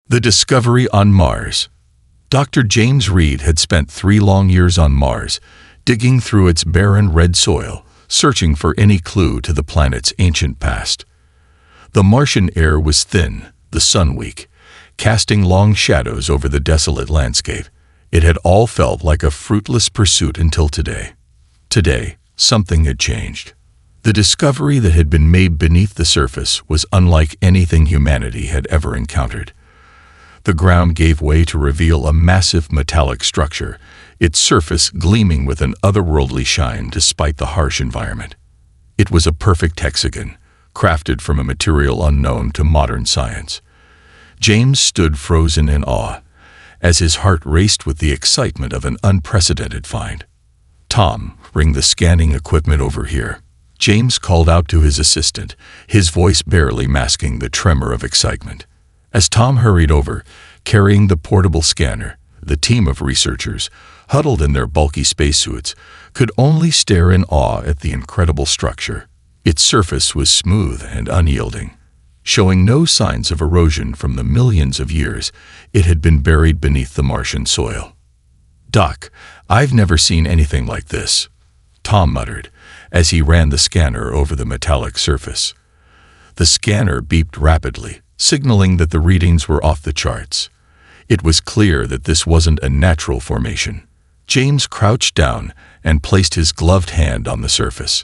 The discovery on Mars. Dr. James Reed had spent 3 long years on Mars, digging through its barren red soil, searching for any clue to the planet's ancient past. The Martian air was thin, the sun weak, casting long shadows over the desolate landscape. It had all felt like a fruitless pursuit until today. Today, something had changed. The discovery that had been made beneath the surface was unlike anything humanity had ever encountered. The ground gave way to reveal a massive metallic structure, its surface gleaming with an otherworldly shine despite the harsh environment. It was a perfect hexagon, crafted from a material unknown to modern science. James stood frozen in awe, as his heart raced with the excitement of an unprecedented find. "Tom, bring the scanning equipment over here," James called out to his assistant, his voice barely masking the tremor of excitement. As Tom hurried over, carrying the portable scanner, the team of researchers, huddled in their bulky spacesuits, could only stare in awe at the incredible structure. Its surface was smooth and unyielding, showing no signs of erosion from the millions of years it had been buried beneath the Martian soil. "Doc, I've never seen anything like this," Tom muttered, as he ran the scanner over the metallic surface. The scanner beeped rapidly, signaling that the readings were off the charts. It was clear that this wasn't a natural formation. James crouched down and placed his gloved hand on the surface.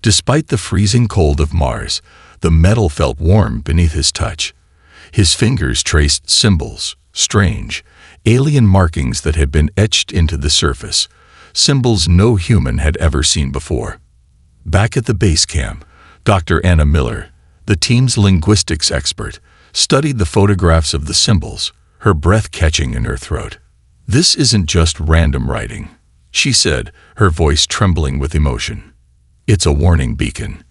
Despite the freezing cold of Mars, the metal felt warm beneath his touch. His fingers traced symbols, strange, alien markings that had been etched into the surface, symbols no human had ever seen before. Back at the base camp, Dr. Anna Miller, the team's linguistics expert, studied the photographs of the symbols, her breath catching in her throat. "This isn't just random writing," she said, her voice trembling with emotion. "It's a warning beacon."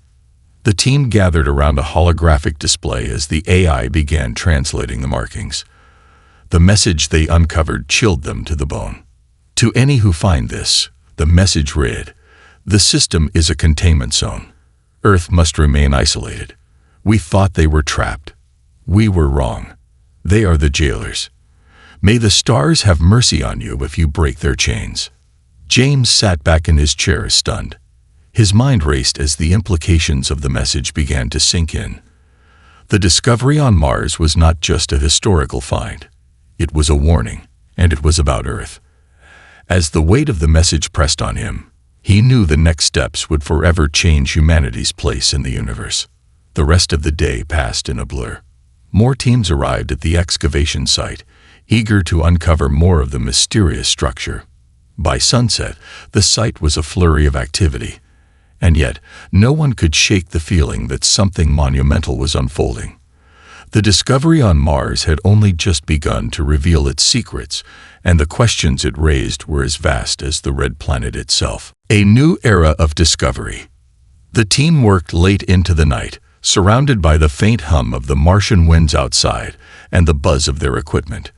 The team gathered around a holographic display as the AI began translating the markings. The message they uncovered chilled them to the bone. "To any who find this," the message read, "the system is a containment zone. Earth must remain isolated. We thought they were trapped. We were wrong. They are the jailers. May the stars have mercy on you if you break their chains." James sat back in his chair, stunned. His mind raced as the implications of the message began to sink in. The discovery on Mars was not just a historical find. It was a warning, and it was about Earth. As the weight of the message pressed on him, he knew the next steps would forever change humanity's place in the universe. The rest of the day passed in a blur. More teams arrived at the excavation site, eager to uncover more of the mysterious structure. By sunset, the site was a flurry of activity, and yet no one could shake the feeling that something monumental was unfolding. The discovery on Mars had only just begun to reveal its secrets, and the questions it raised were as vast as the red planet itself. A new era of discovery. The team worked late into the night, surrounded by the faint hum of the Martian winds outside and the buzz of their equipment.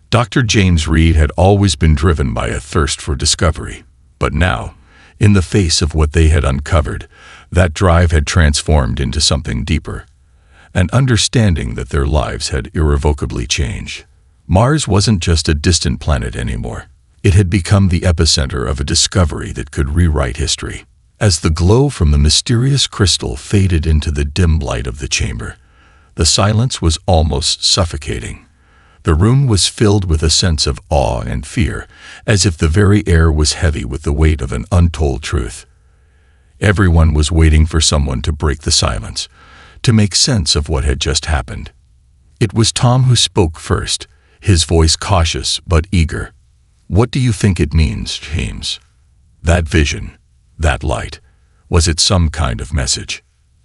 Dr. James Reed had always been driven by a thirst for discovery, but now, in the face of what they had uncovered, that drive had transformed into something deeper, an understanding that their lives had irrevocably changed. Mars wasn't just a distant planet anymore. It had become the epicenter of a discovery that could rewrite history. As the glow from the mysterious crystal faded into the dim light of the chamber, the silence was almost suffocating. The room was filled with a sense of awe and fear, as if the very air was heavy with the weight of an untold truth. Everyone was waiting for someone to break the silence, to make sense of what had just happened. It was Tom who spoke first, his voice cautious but eager. "What do you think it means, James? That vision, that light, was it some kind of message?"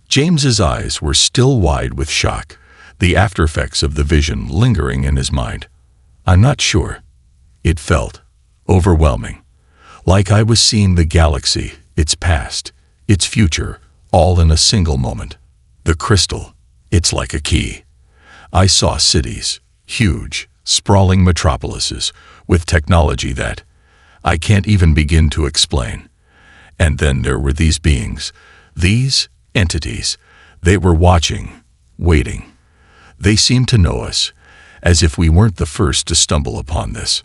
James's eyes were still wide with shock, the aftereffects of the vision lingering in his mind. "I'm not sure. It felt overwhelming, like I was seeing the galaxy, its past, its future, all in a single moment. The crystal, it's like a key. I saw cities, huge, sprawling metropolises, with technology that I can't even begin to explain. And then there were these beings, these entities. They were watching, waiting. They seemed to know us, as if we weren't the first to stumble upon this.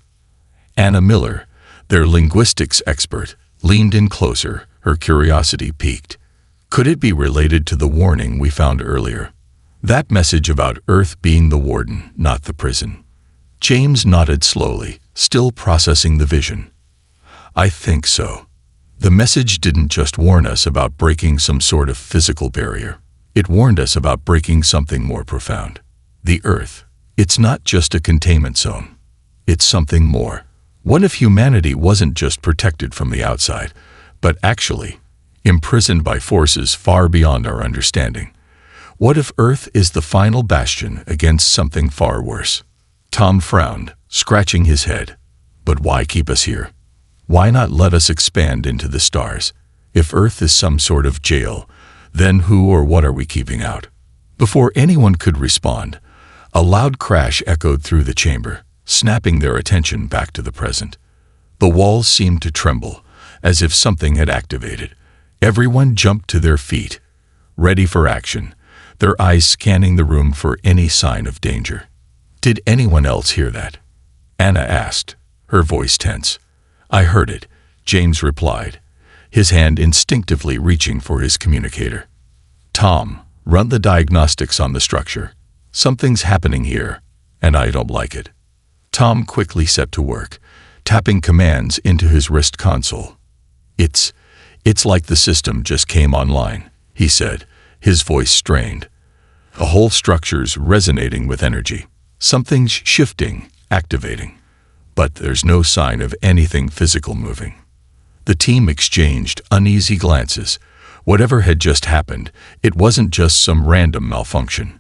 Anna Miller, their linguistics expert, leaned in closer, her curiosity piqued. Could it be related to the warning we found earlier? That message about Earth being the warden, not the prison. James nodded slowly, still processing the vision. I think so. The message didn't just warn us about breaking some sort of physical barrier. It warned us about breaking something more profound. The Earth. It's not just a containment zone. It's something more. What if humanity wasn't just protected from the outside, but actually imprisoned by forces far beyond our understanding? What if Earth is the final bastion against something far worse? Tom frowned, scratching his head. But why keep us here? Why not let us expand into the stars? If Earth is some sort of jail, then who or what are we keeping out? Before anyone could respond, a loud crash echoed through the chamber, snapping their attention back to the present. The walls seemed to tremble, as if something had activated. Everyone jumped to their feet, ready for action, their eyes scanning the room for any sign of danger. Did anyone else hear that? Anna asked, her voice tense. I heard it, James replied, his hand instinctively reaching for his communicator. Tom, run the diagnostics on the structure. Something's happening here, and I don't like it. Tom quickly set to work, tapping commands into his wrist console. It's like the system just came online, he said, his voice strained. The whole structure's resonating with energy. Something's shifting, activating. But there's no sign of anything physical moving. The team exchanged uneasy glances. Whatever had just happened, it wasn't just some random malfunction.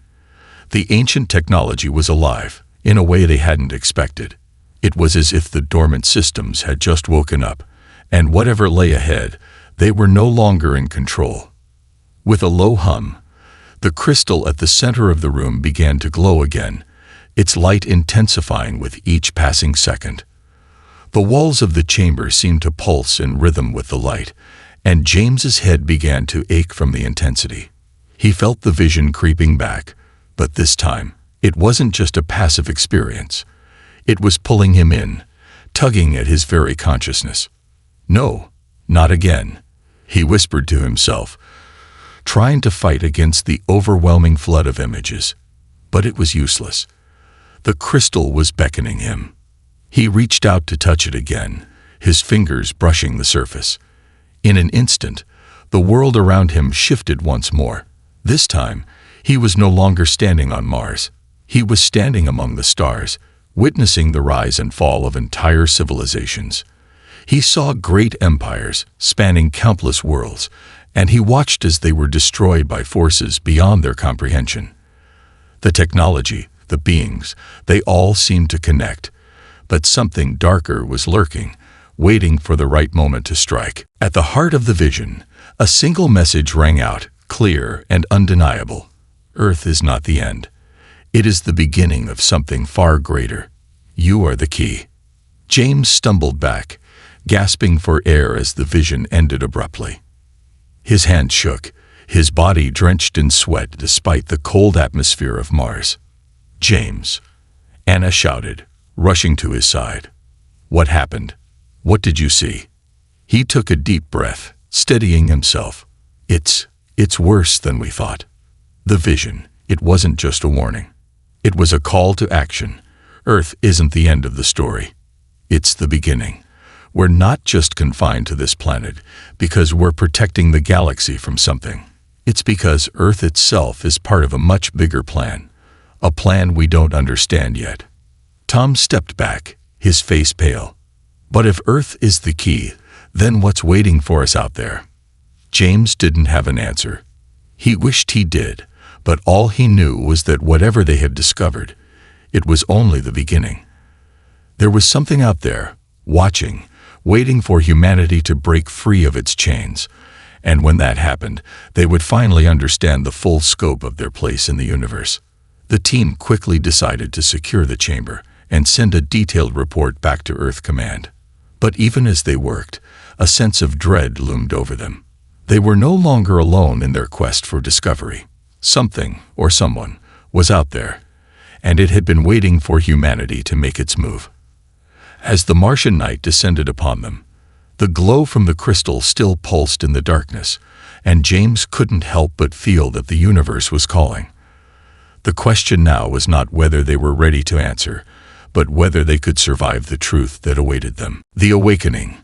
The ancient technology was alive, in a way they hadn't expected. It was as if the dormant systems had just woken up, and whatever lay ahead, they were no longer in control. With a low hum, the crystal at the center of the room began to glow again, its light intensifying with each passing second. The walls of the chamber seemed to pulse in rhythm with the light, and James's head began to ache from the intensity. He felt the vision creeping back, but this time, it wasn't just a passive experience. It was pulling him in, tugging at his very consciousness. No, not again, he whispered to himself, trying to fight against the overwhelming flood of images. But it was useless. The crystal was beckoning him. He reached out to touch it again, his fingers brushing the surface. In an instant, the world around him shifted once more. This time, he was no longer standing on Mars. He was standing among the stars, witnessing the rise and fall of entire civilizations. He saw great empires spanning countless worlds, and he watched as they were destroyed by forces beyond their comprehension. The technology, the beings, they all seemed to connect, but something darker was lurking, waiting for the right moment to strike. At the heart of the vision, a single message rang out, clear and undeniable. Earth is not the end. It is the beginning of something far greater. You are the key. James stumbled back, gasping for air as the vision ended abruptly. His hand shook, his body drenched in sweat despite the cold atmosphere of Mars. James, Anna shouted, rushing to his side. What happened? What did you see? He took a deep breath, steadying himself. It's worse than we thought. The vision, it wasn't just a warning. It was a call to action. Earth isn't the end of the story. It's the beginning. We're not just confined to this planet because we're protecting the galaxy from something. It's because Earth itself is part of a much bigger plan. A plan we don't understand yet. Tom stepped back, his face pale. But if Earth is the key, then what's waiting for us out there? James didn't have an answer. He wished he did, but all he knew was that whatever they had discovered, it was only the beginning. There was something out there, watching, waiting for humanity to break free of its chains, and when that happened, they would finally understand the full scope of their place in the universe. The team quickly decided to secure the chamber and send a detailed report back to Earth Command. But even as they worked, a sense of dread loomed over them. They were no longer alone in their quest for discovery. Something, or someone, was out there, and it had been waiting for humanity to make its move. As the Martian night descended upon them, the glow from the crystal still pulsed in the darkness, and James couldn't help but feel that the universe was calling. The question now was not whether they were ready to answer, but whether they could survive the truth that awaited them. The awakening.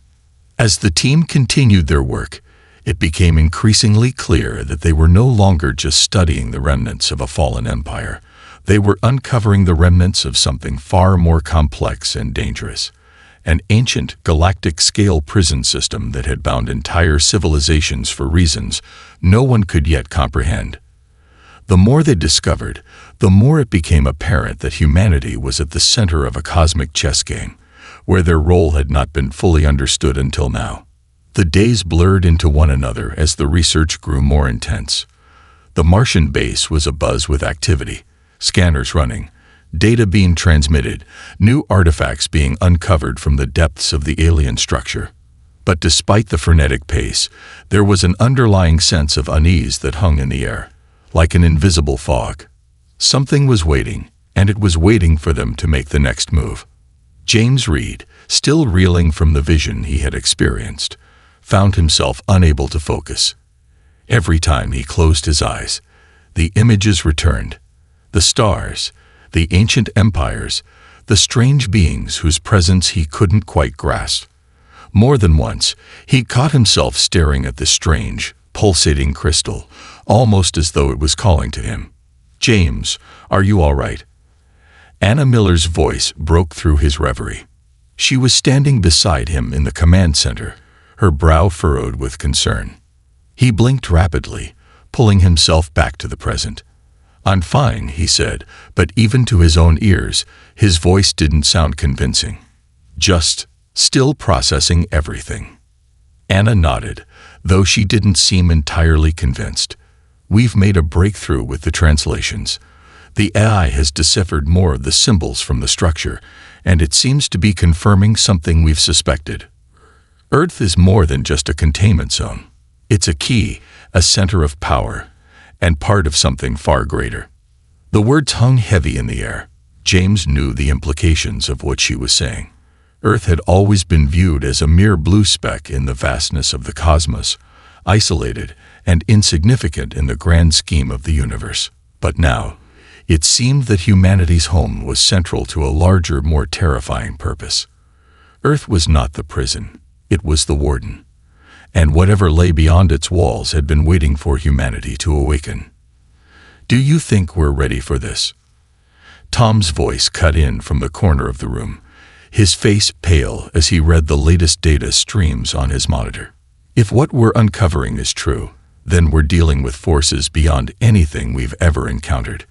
As the team continued their work, it became increasingly clear that they were no longer just studying the remnants of a fallen empire. They were uncovering the remnants of something far more complex and dangerous. An ancient galactic-scale prison system that had bound entire civilizations for reasons no one could yet comprehend. The more they discovered, the more it became apparent that humanity was at the center of a cosmic chess game, where their role had not been fully understood until now. The days blurred into one another as the research grew more intense. The Martian base was abuzz with activity, scanners running, data being transmitted, new artifacts being uncovered from the depths of the alien structure. But despite the frenetic pace, there was an underlying sense of unease that hung in the air, like an invisible fog. Something was waiting, and it was waiting for them to make the next move. James Reed, still reeling from the vision he had experienced, found himself unable to focus. Every time he closed his eyes, the images returned. The stars, the ancient empires, the strange beings whose presence he couldn't quite grasp. More than once, he caught himself staring at the strange, pulsating crystal, almost as though it was calling to him. "James, are you all right?" Anna Miller's voice broke through his reverie. She was standing beside him in the command center, her brow furrowed with concern. He blinked rapidly, pulling himself back to the present. "I'm fine," he said, but even to his own ears, his voice didn't sound convincing. "Just still processing everything." Anna nodded, though she didn't seem entirely convinced. "We've made a breakthrough with the translations. The AI has deciphered more of the symbols from the structure, and it seems to be confirming something we've suspected. Earth is more than just a containment zone. It's a key, a center of power, and part of something far greater." The words hung heavy in the air. James knew the implications of what she was saying. Earth had always been viewed as a mere blue speck in the vastness of the cosmos, isolated and insignificant in the grand scheme of the universe. But now, it seemed that humanity's home was central to a larger, more terrifying purpose. Earth was not the prison, it was the warden. And whatever lay beyond its walls had been waiting for humanity to awaken. "Do you think we're ready for this?" Tom's voice cut in from the corner of the room, his face pale as he read the latest data streams on his monitor. "If what we're uncovering is true, then we're dealing with forces beyond anything we've ever encountered.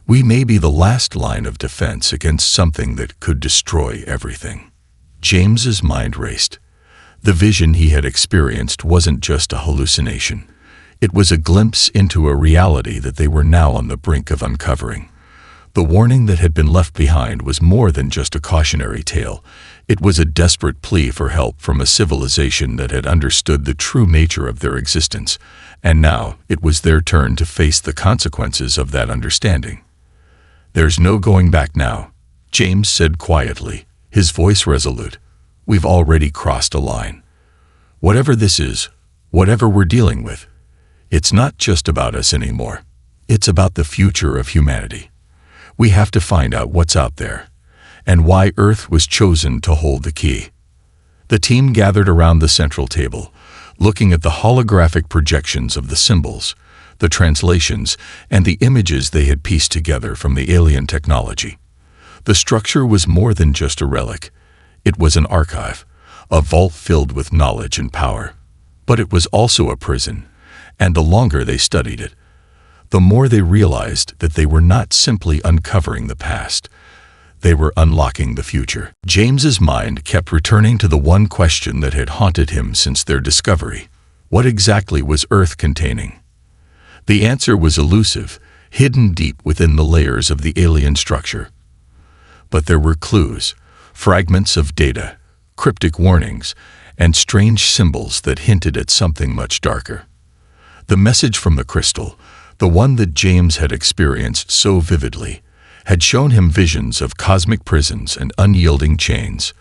We may be the last line of defense against something that could destroy everything." James's mind raced. The vision he had experienced wasn't just a hallucination. It was a glimpse into a reality that they were now on the brink of uncovering. The warning that had been left behind was more than just a cautionary tale. It was a desperate plea for help from a civilization that had understood the true nature of their existence, and now it was their turn to face the consequences of that understanding. "There's no going back now," James said quietly, his voice resolute. "We've already crossed a line. Whatever this is, whatever we're dealing with, it's not just about us anymore. It's about the future of humanity. We have to find out what's out there, and why Earth was chosen to hold the key." The team gathered around the central table, looking at the holographic projections of the symbols, the translations, and the images they had pieced together from the alien technology. The structure was more than just a relic. It was an archive, a vault filled with knowledge and power. But it was also a prison, and the longer they studied it, the more they realized that they were not simply uncovering the past. They were unlocking the future. James's mind kept returning to the one question that had haunted him since their discovery. What exactly was Earth containing? The answer was elusive, hidden deep within the layers of the alien structure. But there were clues, fragments of data, cryptic warnings, and strange symbols that hinted at something much darker. The message from the crystal, the one that James had experienced so vividly, had shown him visions of cosmic prisons and unyielding chains.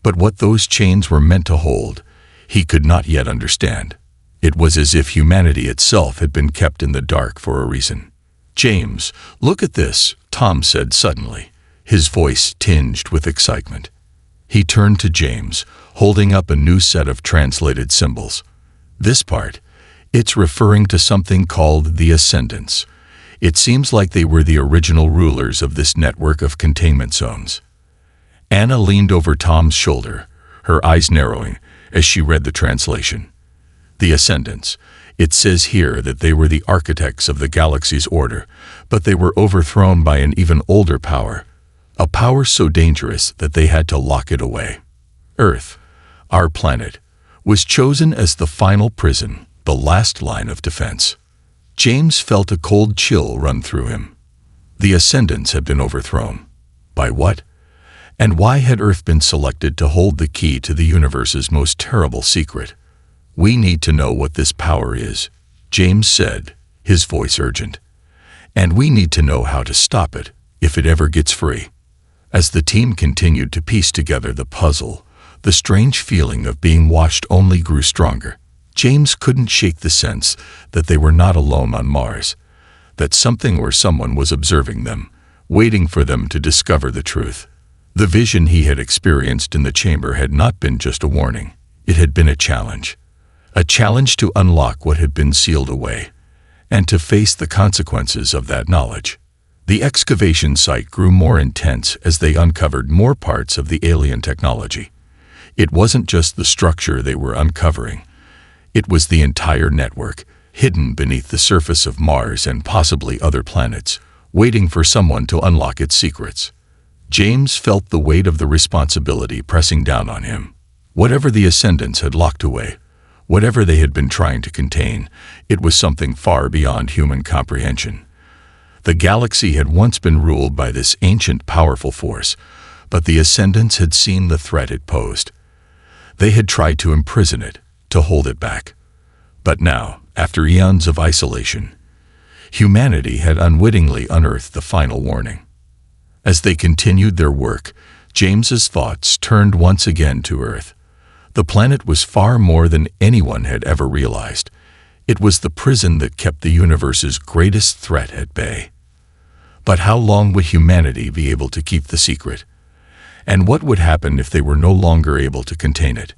But what those chains were meant to hold, he could not yet understand. It was as if humanity itself had been kept in the dark for a reason. "James, look at this," Tom said suddenly, his voice tinged with excitement. He turned to James, holding up a new set of translated symbols. "This part, it's referring to something called the Ascendants. It seems like they were the original rulers of this network of containment zones." Anna leaned over Tom's shoulder, her eyes narrowing as she read the translation. "The Ascendants. It says here that they were the architects of the galaxy's order, but they were overthrown by an even older power, a power so dangerous that they had to lock it away. Earth, our planet, was chosen as the final prison, the last line of defense." James felt a cold chill run through him. The Ascendants had been overthrown. By what? And why had Earth been selected to hold the key to the universe's most terrible secret? "We need to know what this power is," James said, his voice urgent. "And we need to know how to stop it, if it ever gets free." As the team continued to piece together the puzzle, the strange feeling of being watched only grew stronger. James couldn't shake the sense that they were not alone on Mars, that something or someone was observing them, waiting for them to discover the truth. The vision he had experienced in the chamber had not been just a warning. It had been a challenge to unlock what had been sealed away, and to face the consequences of that knowledge. The excavation site grew more intense as they uncovered more parts of the alien technology. It wasn't just the structure they were uncovering. It was the entire network, hidden beneath the surface of Mars and possibly other planets, waiting for someone to unlock its secrets. James felt the weight of the responsibility pressing down on him. Whatever the Ascendants had locked away, whatever they had been trying to contain, it was something far beyond human comprehension. The galaxy had once been ruled by this ancient, powerful force, but the Ascendants had seen the threat it posed. They had tried to imprison it, to hold it back. But now, after eons of isolation, humanity had unwittingly unearthed the final warning. As they continued their work, James's thoughts turned once again to Earth. The planet was far more than anyone had ever realized. It was the prison that kept the universe's greatest threat at bay. But how long would humanity be able to keep the secret? And what would happen if they were no longer able to contain it?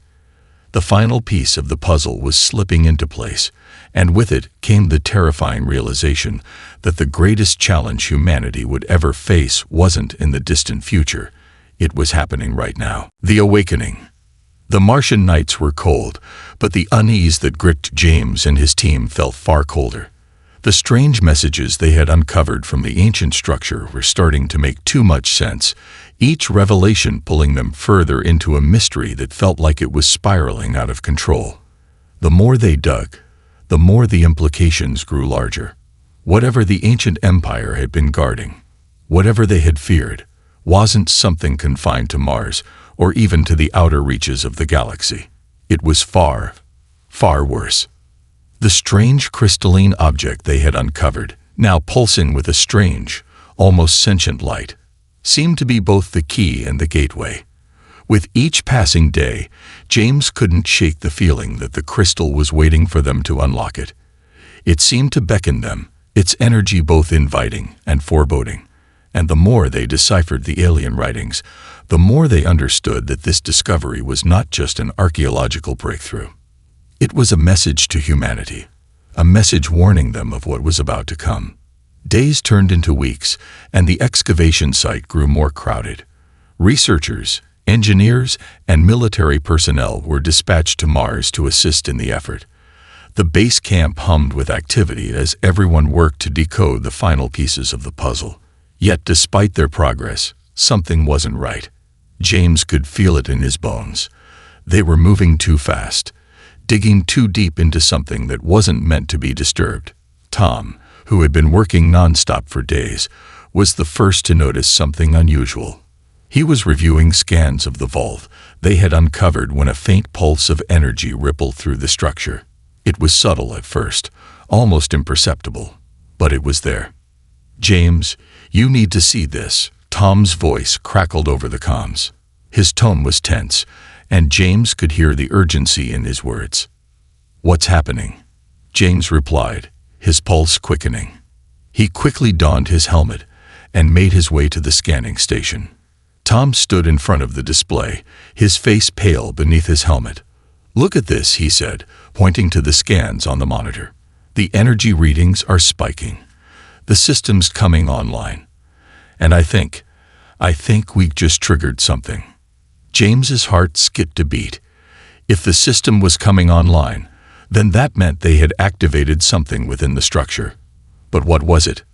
The final piece of the puzzle was slipping into place, and with it came the terrifying realization that the greatest challenge humanity would ever face wasn't in the distant future. It was happening right now. The awakening. The Martian nights were cold, but the unease that gripped James and his team felt far colder. The strange messages they had uncovered from the ancient structure were starting to make too much sense, each revelation pulling them further into a mystery that felt like it was spiraling out of control. The more they dug, the more the implications grew larger. Whatever the ancient empire had been guarding, whatever they had feared, wasn't something confined to Mars or even to the outer reaches of the galaxy. It was far, far worse. The strange crystalline object they had uncovered, now pulsing with a strange, almost sentient light, seemed to be both the key and the gateway. With each passing day, James couldn't shake the feeling that the crystal was waiting for them to unlock it. It seemed to beckon them, its energy both inviting and foreboding. And the more they deciphered the alien writings, the more they understood that this discovery was not just an archaeological breakthrough. It was a message to humanity, a message warning them of what was about to come. Days turned into weeks, and the excavation site grew more crowded. Researchers, engineers, and military personnel were dispatched to Mars to assist in the effort. The base camp hummed with activity as everyone worked to decode the final pieces of the puzzle. Yet despite their progress, something wasn't right. James could feel it in his bones. They were moving too fast, digging too deep into something that wasn't meant to be disturbed. Tom, who had been working nonstop for days, was the first to notice something unusual. He was reviewing scans of the vault they had uncovered when a faint pulse of energy rippled through the structure. It was subtle at first, almost imperceptible, but it was there. "James, you need to see this." Tom's voice crackled over the comms. His tone was tense, and James could hear the urgency in his words. "What's happening?" James replied, his pulse quickening. He quickly donned his helmet and made his way to the scanning station. Tom stood in front of the display, his face pale beneath his helmet. "Look at this," he said, pointing to the scans on the monitor. "The energy readings are spiking. The system's coming online. And I think we just triggered something." James's heart skipped a beat. If the system was coming online, then that meant they had activated something within the structure. But what was it?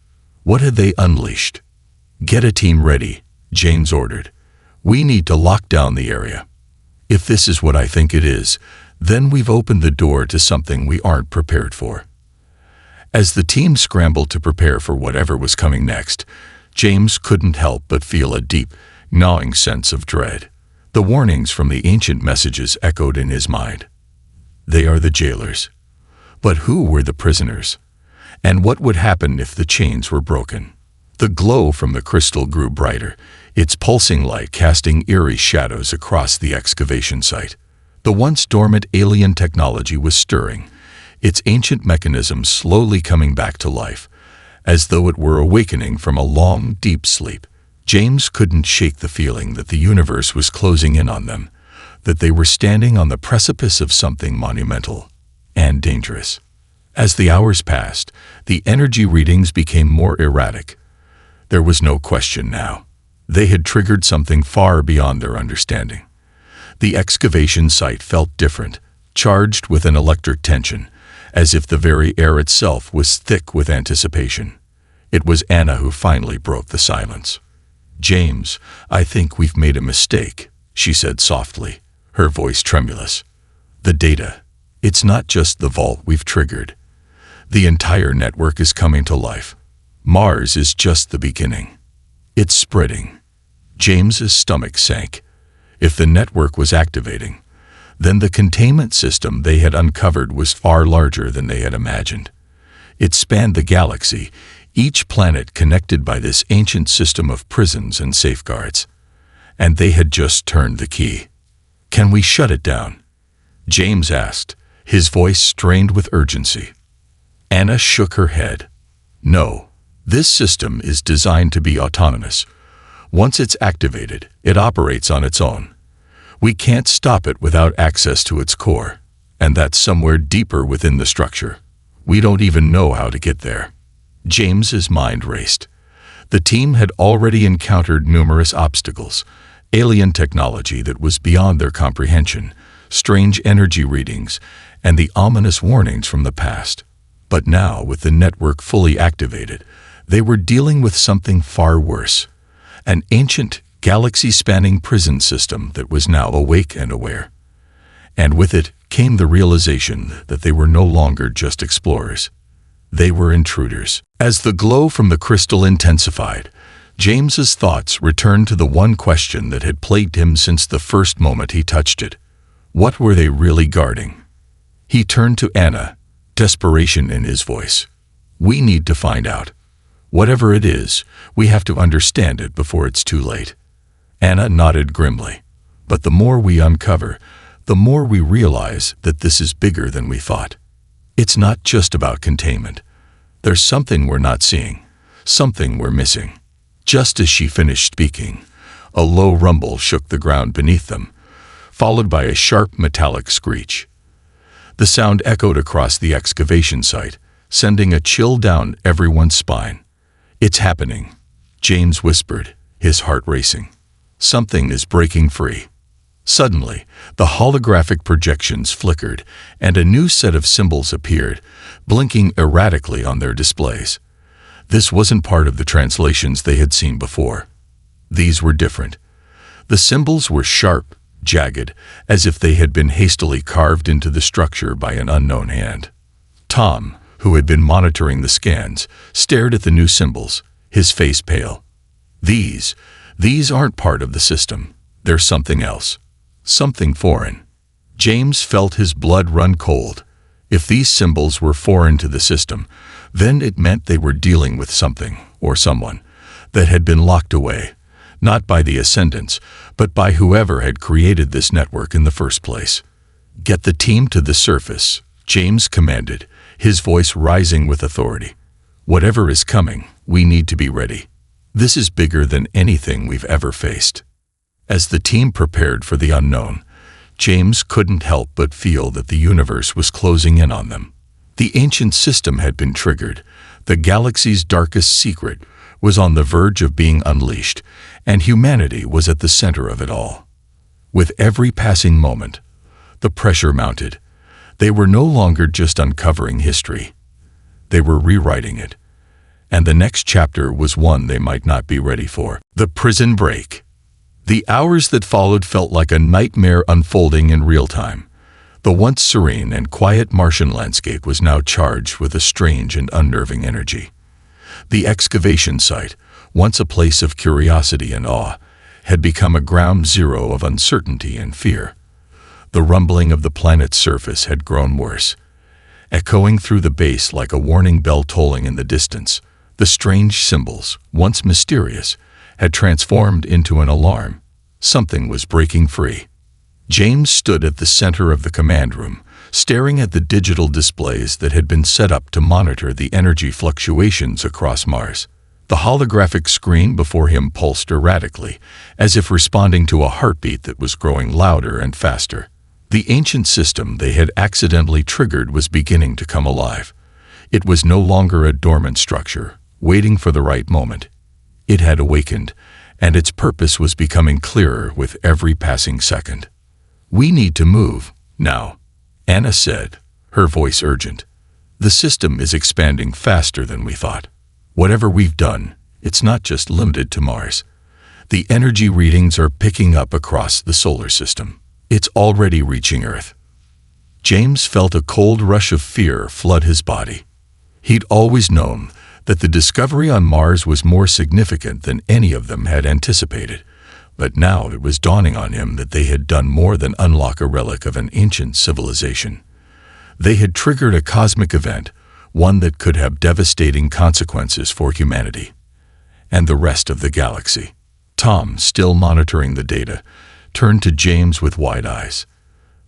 What had they unleashed? "Get a team ready," James ordered. "We need to lock down the area. If this is what I think it is, then we've opened the door to something we aren't prepared for." As the team scrambled to prepare for whatever was coming next, James couldn't help but feel a deep, gnawing sense of dread. The warnings from the ancient messages echoed in his mind. They are the jailers. But who were the prisoners? And what would happen if the chains were broken? The glow from the crystal grew brighter, its pulsing light casting eerie shadows across the excavation site. The once dormant alien technology was stirring, its ancient mechanisms slowly coming back to life, as though it were awakening from a long, deep sleep. James couldn't shake the feeling that the universe was closing in on them, that they were standing on the precipice of something monumental and dangerous. As the hours passed, the energy readings became more erratic. There was no question now. They had triggered something far beyond their understanding. The excavation site felt different, charged with an electric tension, as if the very air itself was thick with anticipation. It was Anna who finally broke the silence. "James, I think we've made a mistake," she said softly, her voice tremulous. "The data. It's not just the vault we've triggered. The entire network is coming to life. Mars is just the beginning. It's spreading." James's stomach sank. If the network was activating, then the containment system they had uncovered was far larger than they had imagined. It spanned the galaxy, each planet connected by this ancient system of prisons and safeguards. And they had just turned the key. "Can we shut it down?" James asked, his voice strained with urgency. Anna shook her head. "No, this system is designed to be autonomous. Once it's activated, it operates on its own. We can't stop it without access to its core, and that's somewhere deeper within the structure. We don't even know how to get there." James's mind raced. The team had already encountered numerous obstacles, alien technology that was beyond their comprehension, strange energy readings, and the ominous warnings from the past. But now, with the network fully activated, they were dealing with something far worse. An ancient, galaxy-spanning prison system that was now awake and aware. And with it came the realization that they were no longer just explorers. They were intruders. As the glow from the crystal intensified, James's thoughts returned to the one question that had plagued him since the first moment he touched it. What were they really guarding? He turned to Anna, desperation in his voice. "We need to find out. Whatever it is, we have to understand it before it's too late." Anna nodded grimly. "But the more we uncover, the more we realize that this is bigger than we thought. It's not just about containment. There's something we're not seeing, something we're missing." Just as she finished speaking, a low rumble shook the ground beneath them, followed by a sharp metallic screech. The sound echoed across the excavation site, sending a chill down everyone's spine. "It's happening," James whispered, his heart racing. "Something is breaking free." Suddenly, the holographic projections flickered, and a new set of symbols appeared, blinking erratically on their displays. This wasn't part of the translations they had seen before. These were different. The symbols were sharp, jagged, as if they had been hastily carved into the structure by an unknown hand. Tom, who had been monitoring the scans, stared at the new symbols, his face pale. These aren't part of the system. They're something else. Something foreign. James felt his blood run cold. If these symbols were foreign to the system, then it meant they were dealing with something or someone, that had been locked away, not by the Ascendants, but by whoever had created this network in the first place. "Get the team to the surface," James commanded, his voice rising with authority. "Whatever is coming, we need to be ready. This is bigger than anything we've ever faced." As the team prepared for the unknown, James couldn't help but feel that the universe was closing in on them. The ancient system had been triggered. The galaxy's darkest secret was on the verge of being unleashed, and humanity was at the center of it all. With every passing moment, the pressure mounted. They were no longer just uncovering history. They were rewriting it. And the next chapter was one they might not be ready for. The prison break. The hours that followed felt like a nightmare unfolding in real time. The once serene and quiet Martian landscape was now charged with a strange and unnerving energy. The excavation site, once a place of curiosity and awe, had become a ground zero of uncertainty and fear. The rumbling of the planet's surface had grown worse. Echoing through the base like a warning bell tolling in the distance, the strange symbols, once mysterious, had transformed into an alarm. Something was breaking free. James stood at the center of the command room, staring at the digital displays that had been set up to monitor the energy fluctuations across Mars. The holographic screen before him pulsed erratically, as if responding to a heartbeat that was growing louder and faster. The ancient system they had accidentally triggered was beginning to come alive. It was no longer a dormant structure, waiting for the right moment. It had awakened, and its purpose was becoming clearer with every passing second. "We need to move, now," Anna said, her voice urgent. "The system is expanding faster than we thought. Whatever we've done, it's not just limited to Mars. The energy readings are picking up across the solar system. It's already reaching Earth." James felt a cold rush of fear flood his body. He'd always known that the discovery on Mars was more significant than any of them had anticipated, but now it was dawning on him that they had done more than unlock a relic of an ancient civilization. They had triggered a cosmic event, one that could have devastating consequences for humanity and the rest of the galaxy. Tom, still monitoring the data, turned to James with wide eyes.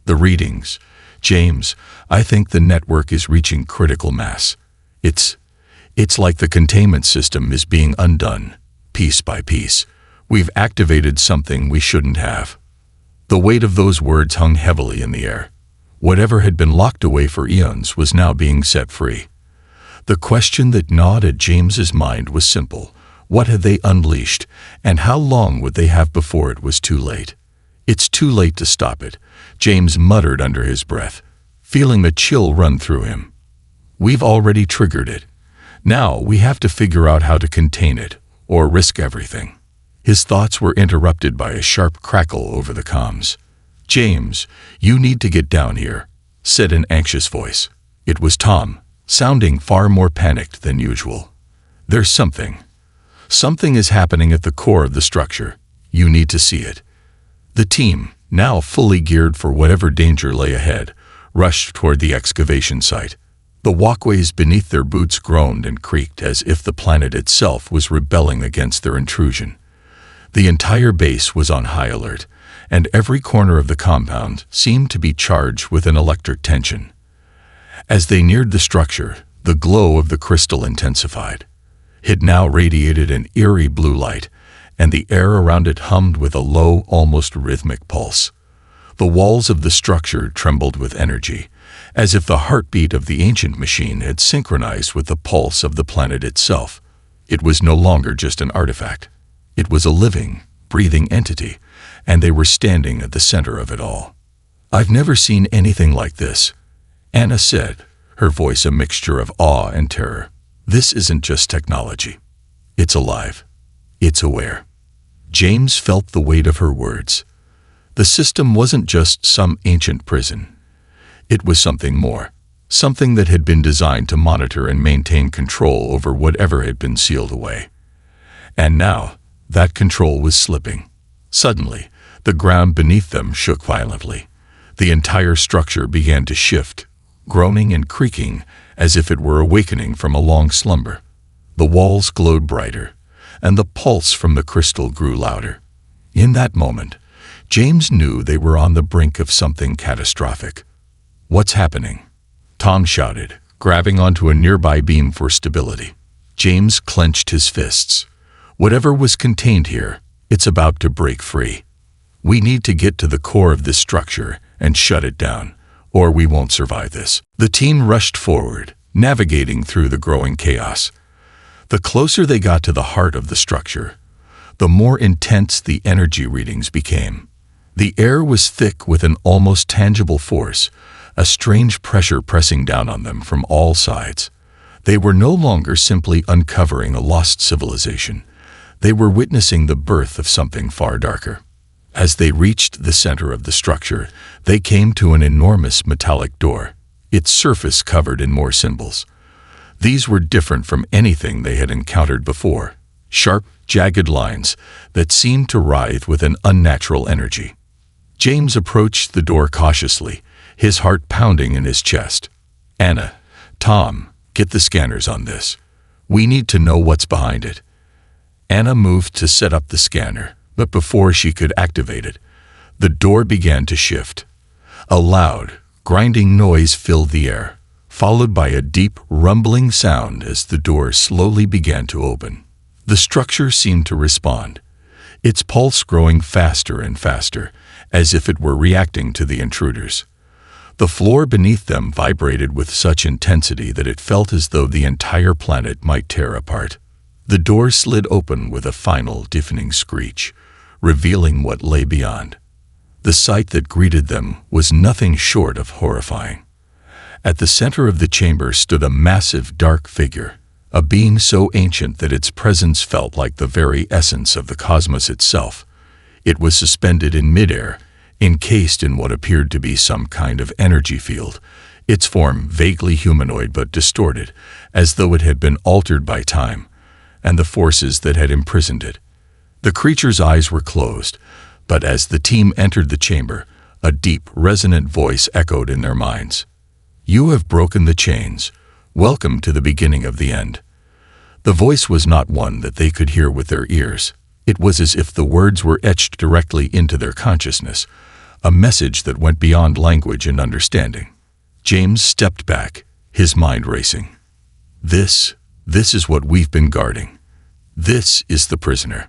"The readings. James, I think the network is reaching critical mass. It's like the containment system is being undone, piece by piece. We've activated something we shouldn't have." The weight of those words hung heavily in the air. Whatever had been locked away for eons was now being set free. The question that gnawed at James's mind was simple. What had they unleashed, and how long would they have before it was too late? "It's too late to stop it," James muttered under his breath, feeling the chill run through him. "We've already triggered it. Now we have to figure out how to contain it, or risk everything." His thoughts were interrupted by a sharp crackle over the comms. "James, you need to get down here," said an anxious voice. It was Tom, sounding far more panicked than usual. "There's something is happening at the core of the structure. You need to see it." The team, now fully geared for whatever danger lay ahead, rushed toward the excavation site. The walkways beneath their boots groaned and creaked as if the planet itself was rebelling against their intrusion. The entire base was on high alert, and every corner of the compound seemed to be charged with an electric tension. As they neared the structure, the glow of the crystal intensified. It now radiated an eerie blue light, and the air around it hummed with a low, almost rhythmic pulse. The walls of the structure trembled with energy, as if the heartbeat of the ancient machine had synchronized with the pulse of the planet itself. It was no longer just an artifact. It was a living, breathing entity, and they were standing at the center of it all. "I've never seen anything like this," Anna said, her voice a mixture of awe and terror. "This isn't just technology. It's alive. It's aware." James felt the weight of her words. The system wasn't just some ancient prison. It was something more, something that had been designed to monitor and maintain control over whatever had been sealed away. And now, that control was slipping. Suddenly, the ground beneath them shook violently. The entire structure began to shift, groaning and creaking as if it were awakening from a long slumber. The walls glowed brighter, and the pulse from the crystal grew louder. In that moment, James knew they were on the brink of something catastrophic. "What's happening?" Tom shouted, grabbing onto a nearby beam for stability. James clenched his fists. "Whatever was contained here, it's about to break free. We need to get to the core of this structure and shut it down, or we won't survive this." The team rushed forward, navigating through the growing chaos. The closer they got to the heart of the structure, the more intense the energy readings became. The air was thick with an almost tangible force, a strange pressure pressing down on them from all sides. They were no longer simply uncovering a lost civilization. They were witnessing the birth of something far darker. As they reached the center of the structure, they came to an enormous metallic door, its surface covered in more symbols. These were different from anything they had encountered before. Sharp, jagged lines that seemed to writhe with an unnatural energy. James approached the door cautiously, his heart pounding in his chest. "Anna, Tom, get the scanners on this. We need to know what's behind it." Anna moved to set up the scanner, but before she could activate it, the door began to shift. A loud, grinding noise filled the air, followed by a deep, rumbling sound as the door slowly began to open. The structure seemed to respond, its pulse growing faster and faster, as if it were reacting to the intruders. The floor beneath them vibrated with such intensity that it felt as though the entire planet might tear apart. The door slid open with a final, deafening screech, revealing what lay beyond. The sight that greeted them was nothing short of horrifying. At the center of the chamber stood a massive, dark figure, a being so ancient that its presence felt like the very essence of the cosmos itself. It was suspended in midair, encased in what appeared to be some kind of energy field, its form vaguely humanoid but distorted, as though it had been altered by time and the forces that had imprisoned it. The creature's eyes were closed, but as the team entered the chamber, a deep, resonant voice echoed in their minds. "You have broken the chains. Welcome to the beginning of the end." The voice was not one that they could hear with their ears. It was as if the words were etched directly into their consciousness, a message that went beyond language and understanding. James stepped back, his mind racing. This is what we've been guarding. This is the prisoner."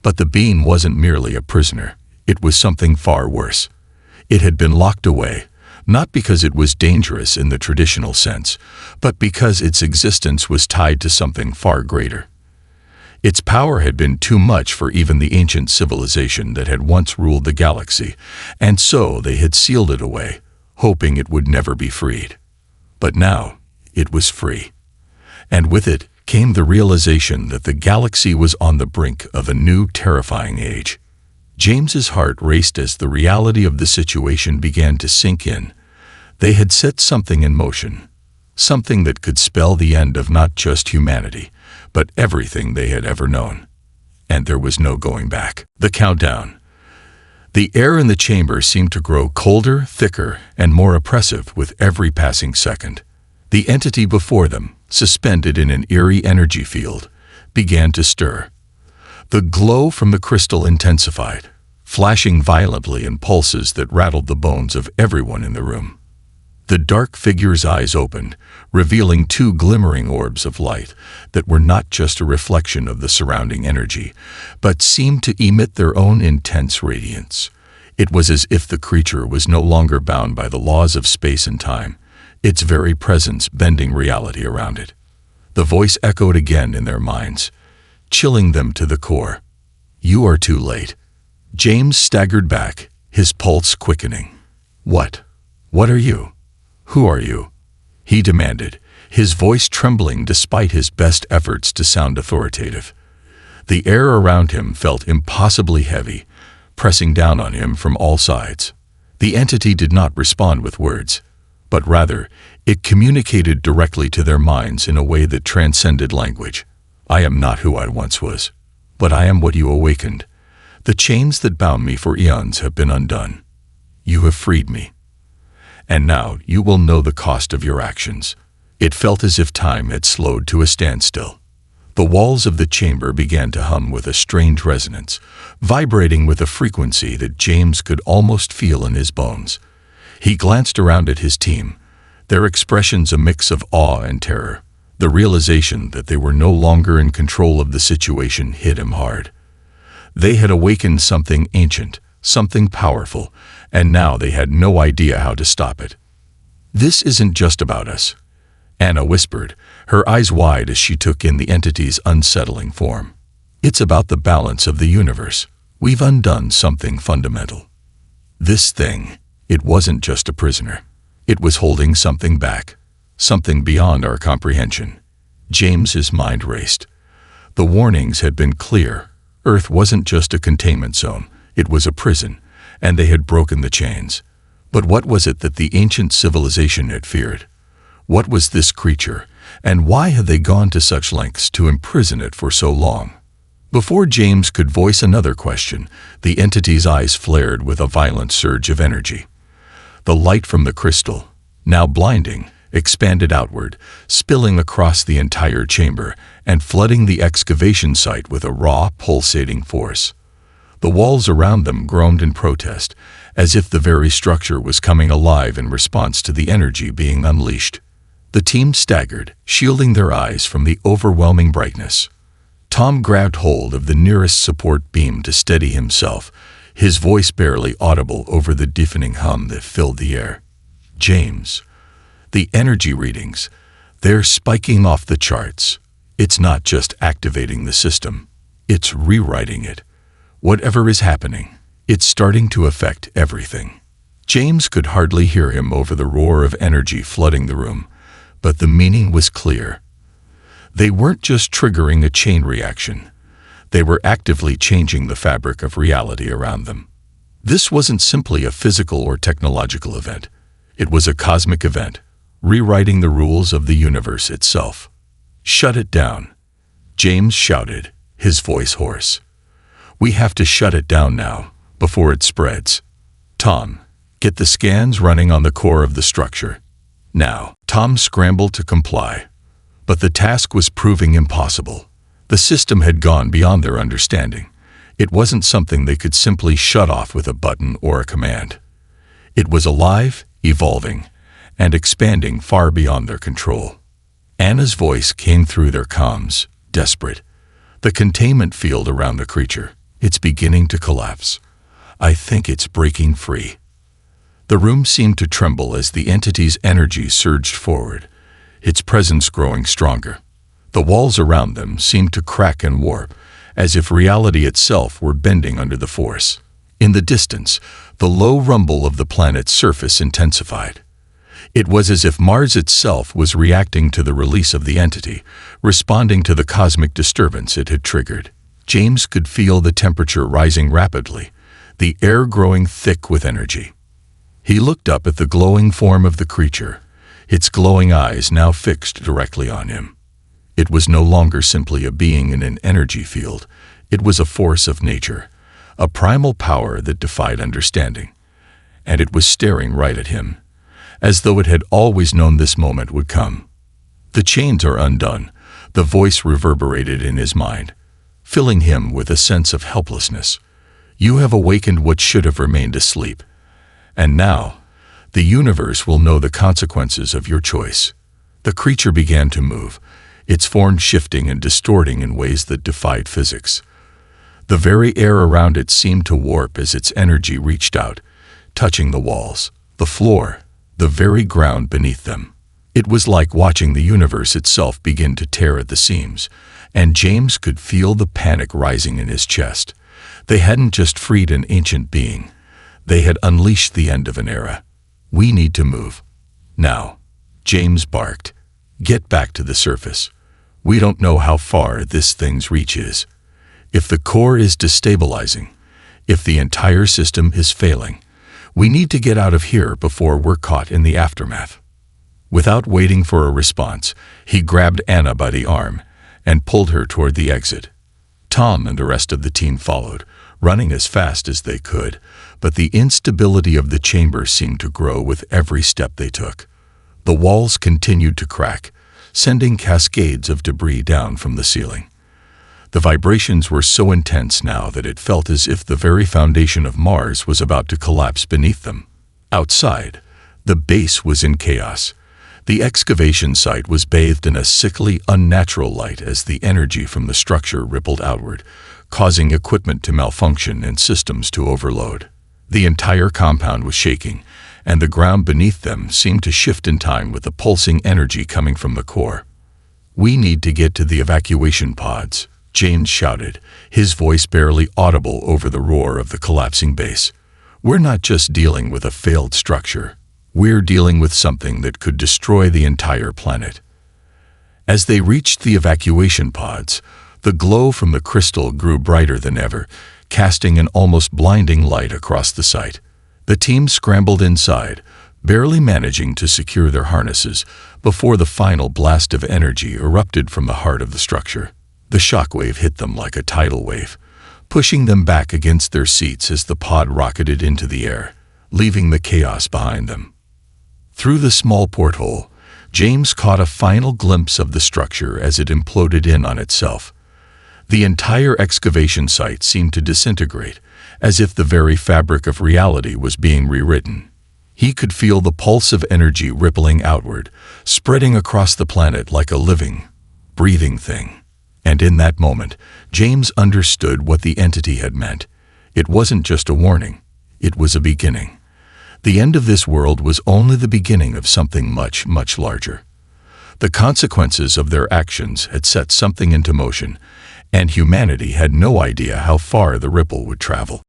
But the being wasn't merely a prisoner. It was something far worse. It had been locked away, not because it was dangerous in the traditional sense, but because its existence was tied to something far greater. Its power had been too much for even the ancient civilization that had once ruled the galaxy, and so they had sealed it away, hoping it would never be freed. But now, it was free. And with it came the realization that the galaxy was on the brink of a new, terrifying age. James's heart raced as the reality of the situation began to sink in. They had set something in motion, something that could spell the end of not just humanity, but everything they had ever known. And there was no going back. The countdown. The air in the chamber seemed to grow colder, thicker, and more oppressive with every passing second. The entity before them, suspended in an eerie energy field, began to stir. The glow from the crystal intensified, flashing violently in pulses that rattled the bones of everyone in the room. The dark figure's eyes opened, revealing two glimmering orbs of light that were not just a reflection of the surrounding energy, but seemed to emit their own intense radiance. It was as if the creature was no longer bound by the laws of space and time, its very presence bending reality around it. The voice echoed again in their minds, chilling them to the core. "You are too late." James staggered back, his pulse quickening. What are you? Who are you?" he demanded, his voice trembling despite his best efforts to sound authoritative. The air around him felt impossibly heavy, pressing down on him from all sides. The entity did not respond with words, but rather, it communicated directly to their minds in a way that transcended language. "I am not who I once was, but I am what you awakened. The chains that bound me for eons have been undone. You have freed me. And now you will know the cost of your actions." It felt as if time had slowed to a standstill. The walls of the chamber began to hum with a strange resonance, vibrating with a frequency that James could almost feel in his bones. He glanced around at his team, their expressions a mix of awe and terror. The realization that they were no longer in control of the situation hit him hard. They had awakened something ancient, something powerful, and now they had no idea how to stop it. "This isn't just about us," Anna whispered, her eyes wide as she took in the entity's unsettling form. "It's about the balance of the universe. We've undone something fundamental. This thing, it wasn't just a prisoner. It was holding something back, something beyond our comprehension." James's mind raced. The warnings had been clear. Earth wasn't just a containment zone, it was a prison, and they had broken the chains. But what was it that the ancient civilization had feared? What was this creature, and why had they gone to such lengths to imprison it for so long? Before James could voice another question, the entity's eyes flared with a violent surge of energy. The light from the crystal, now blinding, expanded outward, spilling across the entire chamber and flooding the excavation site with a raw, pulsating force. The walls around them groaned in protest, as if the very structure was coming alive in response to the energy being unleashed. The team staggered, shielding their eyes from the overwhelming brightness. Tom grabbed hold of the nearest support beam to steady himself, his voice barely audible over the deafening hum that filled the air. "James, the energy readings, they're spiking off the charts. It's not just activating the system, it's rewriting it. Whatever is happening, it's starting to affect everything." James could hardly hear him over the roar of energy flooding the room, but the meaning was clear. They weren't just triggering a chain reaction. They were actively changing the fabric of reality around them. This wasn't simply a physical or technological event. It was a cosmic event, rewriting the rules of the universe itself. "Shut it down," James shouted, his voice hoarse. "We have to shut it down now, before it spreads. Tom, get the scans running on the core of the structure. Now." Tom scrambled to comply, but the task was proving impossible. The system had gone beyond their understanding. It wasn't something they could simply shut off with a button or a command. It was alive, evolving, and expanding far beyond their control. Anna's voice came through their comms, desperate. "The containment field around the creature, it's beginning to collapse. I think it's breaking free." The room seemed to tremble as the entity's energy surged forward, its presence growing stronger. The walls around them seemed to crack and warp, as if reality itself were bending under the force. In the distance, the low rumble of the planet's surface intensified. It was as if Mars itself was reacting to the release of the entity, responding to the cosmic disturbance it had triggered. James could feel the temperature rising rapidly, the air growing thick with energy. He looked up at the glowing form of the creature, its glowing eyes now fixed directly on him. It was no longer simply a being in an energy field. It was a force of nature, a primal power that defied understanding. And it was staring right at him, as though it had always known this moment would come. "The chains are undone," the voice reverberated in his mind, filling him with a sense of helplessness. "You have awakened what should have remained asleep. And now, the universe will know the consequences of your choice." The creature began to move, its form shifting and distorting in ways that defied physics. The very air around it seemed to warp as its energy reached out, touching the walls, the floor, the very ground beneath them. It was like watching the universe itself begin to tear at the seams, and James could feel the panic rising in his chest. They hadn't just freed an ancient being. They had unleashed the end of an era. "We need to move. Now," James barked. "Get back to the surface. We don't know how far this thing's reach is. If the core is destabilizing, if the entire system is failing, we need to get out of here before we're caught in the aftermath." Without waiting for a response, he grabbed Anna by the arm and pulled her toward the exit. Tom and the rest of the team followed, running as fast as they could, but the instability of the chamber seemed to grow with every step they took. The walls continued to crack, sending cascades of debris down from the ceiling. The vibrations were so intense now that it felt as if the very foundation of Mars was about to collapse beneath them. Outside, the base was in chaos. The excavation site was bathed in a sickly, unnatural light as the energy from the structure rippled outward, causing equipment to malfunction and systems to overload. The entire compound was shaking, and the ground beneath them seemed to shift in time with the pulsing energy coming from the core. "We need to get to the evacuation pods," James shouted, his voice barely audible over the roar of the collapsing base. "We're not just dealing with a failed structure. We're dealing with something that could destroy the entire planet." As they reached the evacuation pods, the glow from the crystal grew brighter than ever, casting an almost blinding light across the site. The team scrambled inside, barely managing to secure their harnesses before the final blast of energy erupted from the heart of the structure. The shockwave hit them like a tidal wave, pushing them back against their seats as the pod rocketed into the air, leaving the chaos behind them. Through the small porthole, James caught a final glimpse of the structure as it imploded in on itself. The entire excavation site seemed to disintegrate, as if the very fabric of reality was being rewritten. He could feel the pulse of energy rippling outward, spreading across the planet like a living, breathing thing. And in that moment, James understood what the entity had meant. It wasn't just a warning, it was a beginning. The end of this world was only the beginning of something much, much larger. The consequences of their actions had set something into motion, and humanity had no idea how far the ripple would travel.